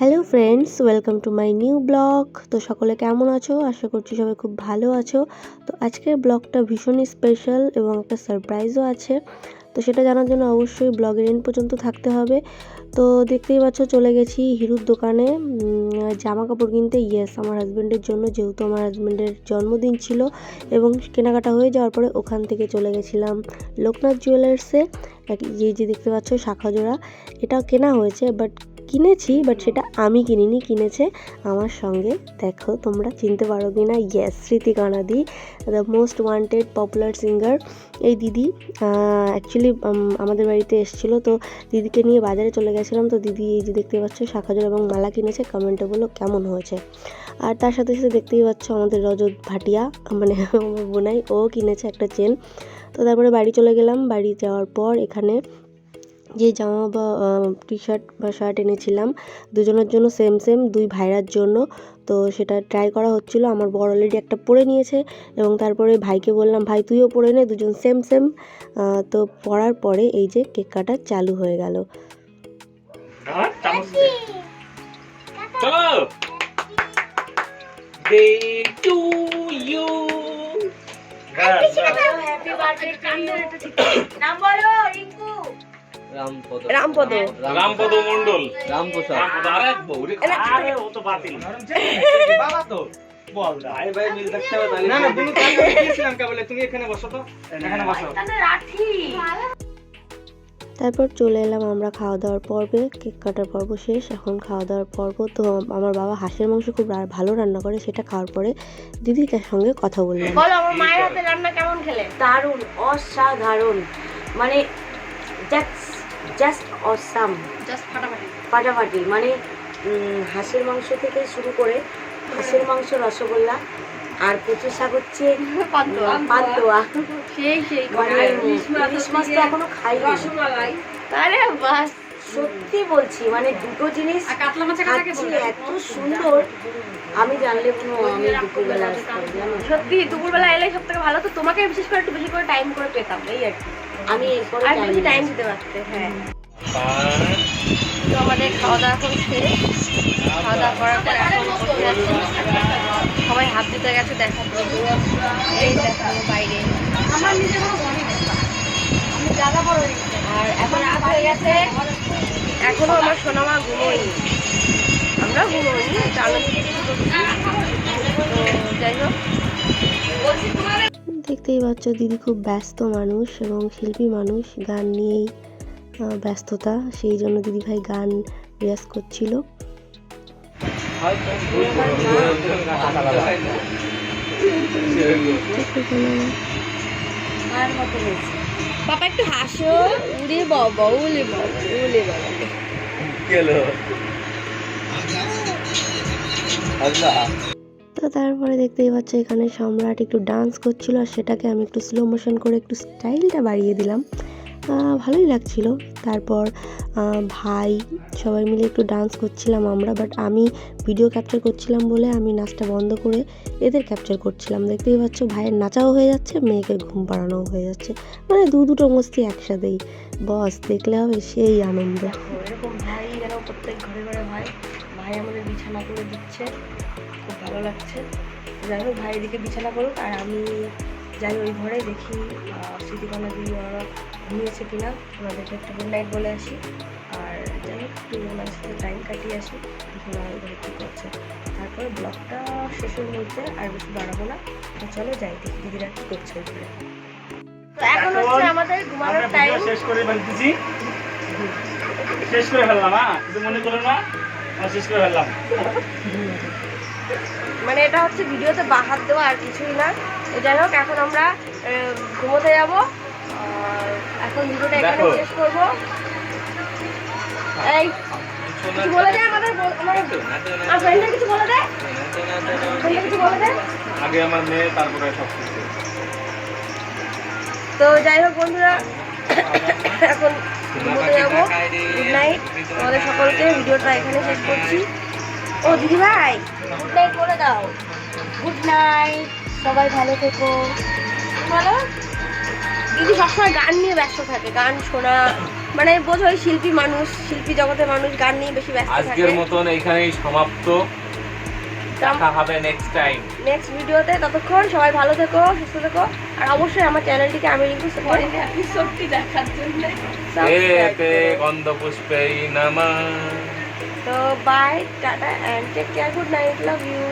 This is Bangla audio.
Hello friends, welcome to my new blog. তো সকলে কেমন আছো? আশা করছি সবাই খুব ভালো আছো। তো আজকের ব্লগটা ভীষণই স্পেশাল এবং একটা সারপ্রাইজও আছে। তো সেটা জানার জন্য অবশ্যই ব্লগের এন্ড পর্যন্ত থাকতে হবে। তো দেখতেই পাচ্ছ, চলে গেছি হিরুর দোকানে জামা কাপড় কিনতে। ইয়েস, আমার হাজব্যান্ডের জন্য, যেহেতু আমার হাজব্যান্ডের জন্মদিন ছিল এবং কেনাকাটা হয়ে যাওয়ার পরে ওখান থেকে চলে গেছিলাম লোকনাথ জুয়েলার্সে। যে দেখতে পাচ্ছ শাখা জোড়া, এটাও কেনা হয়েছে, বাট সেটা আমি কিনিনি, কিনেছে আমার সঙ্গে। দেখো তোমরা চিনতে পারো কি না? Yes, Smritikana di, the most wanted popular singer. এই দিদি অ্যাকচুয়ালি আমাদের বাড়িতে এসেছিলো, তো দিদিকে নিয়ে বাজারে চলে গেছিলাম। তো দিদি এই যে দেখতে পাচ্ছ শাখাজোড়া এবং মালা কিনেছে। কমেন্টে বলো কেমন হয়েছে। আর তার সাথে সাথে দেখতেই পাচ্ছ আমাদের রজত ভাটিয়া, মানে আমার বোনাই, ও কিনেছে একটা চেন। তো তারপরে বাড়ি চলে গেলাম। বাড়ি যাওয়ার পর এখানে যে জামা বা টি শার্ট বা শার্ট এনেছিলাম দুজনের জন্য, সেম দুই ভাইরার জন্য, তো সেটা ট্রাই করা হচ্ছিল। আমার বড় অলরেডি একটা পরে নিয়েছে এবং তারপরে ভাইকে বললাম, ভাই তুইও পরে নে, দুজন সেম। তো পরার পরে এই যে কেক কাটা চালু হয়ে গেল। রামপদ মন্ডল, রামপ্রসাদ। আরে ও তো বাতিল বাবা, তো বল ভাই ভাই মিল দেখতে হবে তাহলে। না তুমি কালকে দিয়েছিলাম কেবল, তুমি এখানে বসো, তো এখানে বসো। তারপর চলে এলাম আমরা খাওয়া দাওয়ার পর্বে। কেক কাটার পর্ব শেষ, এখন খাওয়া দাওয়ার পর্ব। তো আমার বাবা হাঁসের মাংস খুব ভালো রান্না করে, সেটা খাওয়ার পরে দিদির সঙ্গে কথা বললাম। বলো আমার মায়ের হাতে রান্না কেমন খেলে? দারুণ, অসাধারণ, মানে জাস্ট অসাম, জাস্ট ফাটাফাটি। মানে হাঁসের মাংস থেকে শুরু করে হাঁসের মাংস, রসগোল্লা, আর কচু শাক হচ্ছে পান্তুয়া, ইলিশ মাছ তো এখনো খাইনি। আরে বাস, সত্যি বলছি, মানে দুটো জিনিস খাচ্ছি এত সুন্দর, আমি জানলে আমি দুপুরবেলা সত্যি দুপুরবেলা এলে সব থেকে ভালো। তো তোমাকে বিশেষ করে একটু বেশি করে টাইম করে পেতাম, এই আর কি, আমি এরপরে বেশি টাইম দিতে পারতে। হ্যাঁ, তো আমাদের খাওয়া দাওয়া এখন শেষ। খাওয়া দাওয়া করার পর এখন বসে আছি, সবাই হাত দিতে গেছে। দেখো এই দেখো বাইরে আমার নিজের আর এখন রাত হয়ে গেছে, এখনো আমার সোনামা ঘুমোয়নি, আমরা ঘুমোয়নি। তো যাই হোক, দেখতেই পাচ্ছ দিদি খুব ব্যস্ত মানুষ এবং শিল্পী মানুষ, গান নিয়েই ব্যস্ততা, সেই জন্য দিদি ভাই গান রিয়াজ করছিল। বাবা একটু হাসো, উড়ে বাবা, উলে বাবা, উলে বাবা। তো তারপরে দেখতেই পাচ্ছ এখানে সম্রাট একটু ডান্স করছিল, আর সেটাকে আমি একটু স্লো মোশন করে একটু স্টাইলটা বাড়িয়ে দিলাম, ভালোই লাগছিল। তারপর ভাই সবাই মিলে একটু ডান্স করছিলাম আমরা, বাট আমি ভিডিও ক্যাপচার করছিলাম বলে আমি নাচটা বন্ধ করে এদের ক্যাপচার করছিলাম। দেখতেই পাচ্ছ ভাইয়ের নাচাও হয়ে যাচ্ছে, মেয়েকে ঘুম পাড়ানোও হয়ে যাচ্ছে, মানে দুটো মস্তি একসাথেই। বস দেখলে হবে সেই আনন্দ। এরকম ভাই যেন প্রত্যেক ঘরে ঘরে ভাই আমাদের বিছানা করে দিচ্ছে, খুব ভালো লাগছে। যাই হোক, ভাই এদিকে বিছানা করুক আর আমি যাই ওই ঘরে, দেখি স্মৃতিকণা দিয়ে ওরা ঘুমিয়েছে কিনা, ওনাদেরকে একটা গুড নাইট বলে আসি। আর যাই হোক, একটু ওনার সাথে টাইম কাটিয়ে আসি, দেখি ওরা ওই ঘরে কী করছে। তারপরে ব্লগটা শেষের মধ্যে আর বেশি বাড়াবো না, তো চলো যাই দেখি দিদিরা কী করছে ওই ঘরে। তো এখন হচ্ছে আমাদের ঘুমানোর টাইম। শেষ করে ফেলতেছি, শেষ করে ফেললাম। কিছু মনে করো না, শেষ করে ফেললাম। মানে এটা হচ্ছে ভিডিওতে বাহাত দেওয়া, আর কিছুই না। তো যাই হোক, এখন আমরা ঘুমোতে যাব, এখন ভিডিওটা এখানে শেষ করবো। এই কিছু বলে দে আমাদের, আমার ফ্রেন্ডদের কিছু বলে দে, কিছু বলে দে আগে আমার মেয়ে, তারপরে সব কিছু। তো যাই হোক বন্ধুরা, এখন ঘুমোতে যাবো। গুড নাইট আমাদের সকলকে, ভিডিওটা এখানে শেষ করছি। ও দিদি ভাই, গুড নাইট বলে দাও। গুড নাইট, সবাই ভালো থেকো। বলো, দিদি সবসময় গান নিয়ে ব্যস্ত থাকে, গান শোনা মানে বোঝোই শিল্পী মানুষ, শিল্পী জগতের মানুষ গান নিয়ে বেশি ব্যস্ত থাকে। আজকের মতন এখানেই সমাপ্ত, দেখা হবে নেক্সট টাইম নেক্সট ভিডিওতে। ততক্ষণ সবাই ভালো থেকো, সুস্থ থেকো, আর অবশ্যই আমার চ্যানেলটিকে আমি রিঙ্কু এপিসোডটি দেখার জন্য এতে গন্ধপুষ্পেই নমঃ। তো bye, tata and take care, good night, love you.